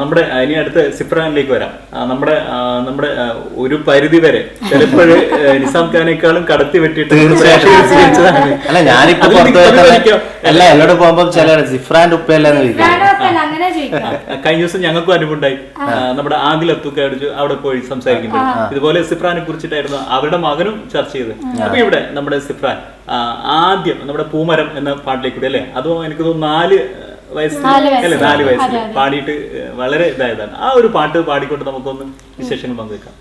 നമ്മുടെ ഇനി അടുത്ത് സിഫ്രാനിലേക്ക് വരാം. നമ്മുടെ നമ്മുടെ ഒരു പരിധി വരെ ചിലപ്പോഴ് നിസാം ഖാനേക്കാളും കടത്തി വെട്ടിയിട്ട് അല്ല ഞാനിപ്പോ അല്ല എന്നോട് പോകുമ്പോ ചില സിഫ്രാന്റെ ഉപ്പയല്ലെന്ന് കഴിഞ്ഞ ദിവസം ഞങ്ങൾക്കും അനുഭവമുണ്ടായി. നമ്മുടെ ആദിൽ അത്തുക്ക അടിച്ചു അവിടെ പോയി സംസാരിക്കുമ്പോൾ ഇതുപോലെ സിഫ്രാനെ കുറിച്ചിട്ടായിരുന്നു അവരുടെ മകനും ചർച്ച ചെയ്ത്. അപ്പൊ ഇവിടെ നമ്മുടെ സിഫ്രാൻ ആദ്യം നമ്മുടെ പൂമരം എന്ന പാട്ടിലേക്ക് കൂടി അല്ലെ, അതും എനിക്ക് തോന്നുന്നു 4 വയസ്സിൽ അല്ലെ 4 വയസ്സിൽ പാടിയിട്ട് വളരെ ഇതായതാണ്. ആ ഒരു പാട്ട് പാടിക്കൊണ്ട് നമുക്കൊന്ന് വിശേഷങ്ങൾ പങ്കുവെക്കാം.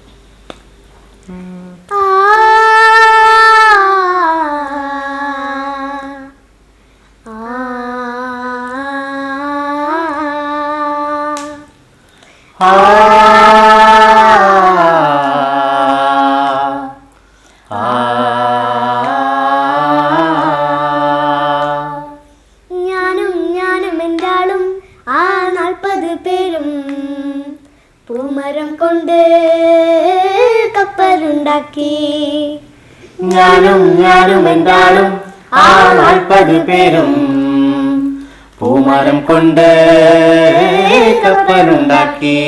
പൂമരം കൊണ്ട് കപ്പലുണ്ടാക്കി ഞാനും എന്താളും ആ 40 പേരും പൂമരം കൊണ്ട് കപ്പലുണ്ടാക്കി.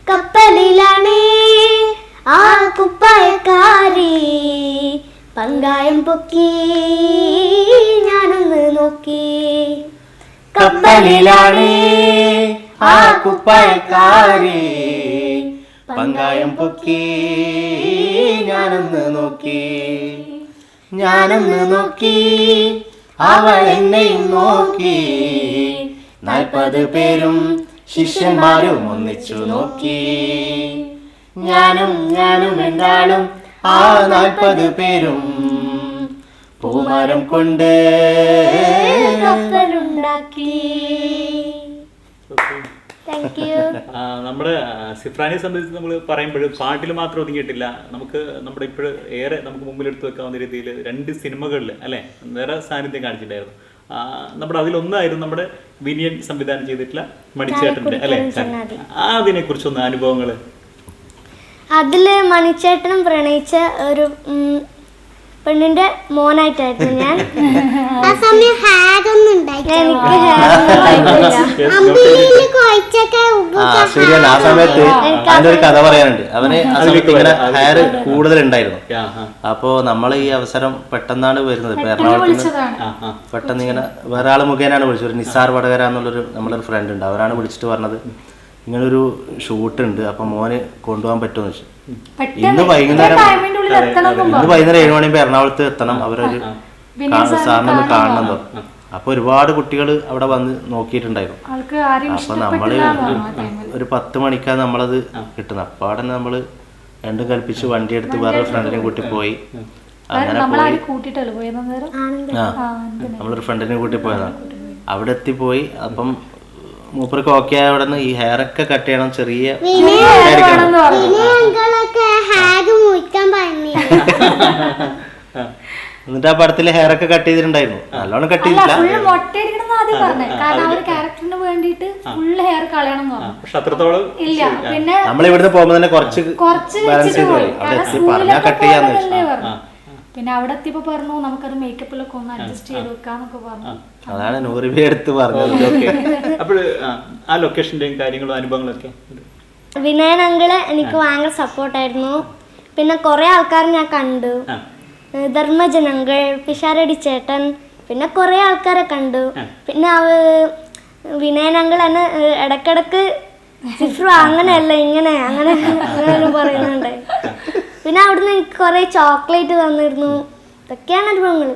കപ്പലിലാണ് ആ കുപ്പായക്കാരി പങ്കായം പൊക്കി ഞാനൊന്ന് നോക്കി. കപ്പലിലാണ് ആ കുപ്പായക്കാരി പങ്കായം പൊക്കി ഞാനൊന്ന് നോക്കി അവൾ എന്നെയും നോക്കി. 40 പേരും ശിഷ്യന്മാരും ഒന്നിച്ചു നോക്കി. ഞാനും എന്താളും ആ 40 പേരും പൂമരം കൊണ്ട് കപ്പലുണ്ടാക്കി. നമ്മുടെ സിഫ്രാനെ സംബന്ധിച്ച് നമ്മൾ പറയുമ്പോൾ പാട്ടിൽ മാത്രം ഒതുങ്ങിയിട്ടില്ല. നമുക്ക് നമ്മുടെ ഇപ്പോഴും ഏറെ നമുക്ക് മുമ്പിൽ എടുത്തു വെക്കാവുന്ന രീതിയിൽ 2 സിനിമകളിൽ അല്ലെ വേറെ സാന്നിധ്യം കാണിച്ചിട്ടുണ്ടായിരുന്നു. നമ്മുടെ അതിലൊന്നായിരുന്നു നമ്മുടെ വിനിയൻ സംവിധാനം ചെയ്തിട്ടുള്ള മണിച്ചേട്ടന്റെ അല്ലെ. അതിനെ കുറിച്ചൊന്ന് അനുഭവങ്ങള്. അതില് മണിച്ചേട്ടനും പ്രണയിച്ച ഒരു പെണ്ണിന്റെ മോനായിട്ടായിരുന്നു ഞാൻ. ആ സമയം ആ സമയത്ത് അതിന്റെ ഒരു കഥ പറയാനുണ്ട്. അവന് ആ സമയത്ത് ഇങ്ങനെ ഹെയർ കൂടുതൽ ഉണ്ടായിരുന്നു. അപ്പോ നമ്മൾ ഈ അവസരം പെട്ടെന്നാണ് വരുന്നത്. ഇപ്പൊ എറണാകുളത്ത് പെട്ടെന്ന് ഇങ്ങനെ വേറെ ആള് മുഖേനാണ് വിളിച്ചത്. ഒരു നിസാർ വടകര എന്നുള്ളൊരു നമ്മളൊരു ഫ്രണ്ട് ഉണ്ട്. അവരാണ് വിളിച്ചിട്ട് പറഞ്ഞത് ഇങ്ങനൊരു ഷൂട്ട് ഉണ്ട്, അപ്പൊ മോന് കൊണ്ടുപോകാൻ പറ്റുമെന്ന് വെച്ചു. ഇന്ന് വൈകുന്നേരം 7 മണിയാകുമ്പോ എറണാകുളത്ത് എത്തണം, അവരൊരു സാറിനൊന്ന് കാണണം. അപ്പൊ ഒരുപാട് കുട്ടികൾ അവിടെ വന്ന് നോക്കിയിട്ടുണ്ടായിരുന്നു. അപ്പൊ നമ്മള് ഒരു 10 മണിക്കാണ് നമ്മളത് കിട്ടുന്നത്. അപ്പൊ അവിടെ നമ്മള് രണ്ടും കൽപ്പിച്ച് വണ്ടി എടുത്ത് വേറെ ഫ്രണ്ടിനെ കൂട്ടി പോയി. അങ്ങനെ നമ്മളൊരു ഫ്രണ്ടിനെ കൂട്ടി പോയതാണ്. അവിടെ എത്തിപ്പോയി. അപ്പം മൂപ്പർക്ക് ഓക്കെ ആയ അവിടെ നിന്ന് ഈ ഹെയറൊക്കെ കട്ട് ചെയ്യണം, ചെറിയ എന്നിട്ട് ആ പടത്തില് ഹെയറൊക്കെ കട്ട് ചെയ്തിട്ടുണ്ടായിരുന്നു. നല്ലോണം കട്ട് ചെയ്തില്ല. നമ്മളിവിടുന്ന് പോകുമ്പോ തന്നെ കുറച്ച് ബാലൻസ് ചെയ്ത് പോയി. അവിടെ എത്തി പറഞ്ഞാ കട്ട് ചെയ്യാന്ന് വെച്ചു. പിന്നെ അവിടെ എത്തിയപ്പോ പറഞ്ഞു നമുക്കത് മേക്കപ്പിലൊക്കെ ഒന്ന് അഡ്ജസ്റ്റ് ചെയ്ത് വെക്കാന്നൊക്കെ പറഞ്ഞു. അതാണ് 100 രൂപ എടുത്ത് പറഞ്ഞത്. അപ്പോൾ ആ ലൊക്കേഷന്റെയും കാര്യങ്ങളും അനുഭവങ്ങളൊക്കെ വിനയൻ അങ്കിള് എനിക്ക് ഭയങ്കര സപ്പോർട്ടായിരുന്നു. പിന്നെ കുറെ ആൾക്കാർ ഞാൻ കണ്ടു. ധർമ്മജൻ അങ്കിൾ, പിഷാരടി ചേട്ടൻ, പിന്നെ കുറെ ആൾക്കാരെ കണ്ടു. പിന്നെ വിനയൻ അങ്കിൾ എന്നെ ഇടക്കിടക്ക് സിഫ്രു അങ്ങനെയല്ല ഇങ്ങനെ അങ്ങനെ പറയുന്നുണ്ടായി. പിന്നെ അവിടുന്ന് എനിക്ക് കുറെ ചോക്ലേറ്റ് തന്നിരുന്നു. ഇതൊക്കെയാണ് അനുഭവങ്ങൾ.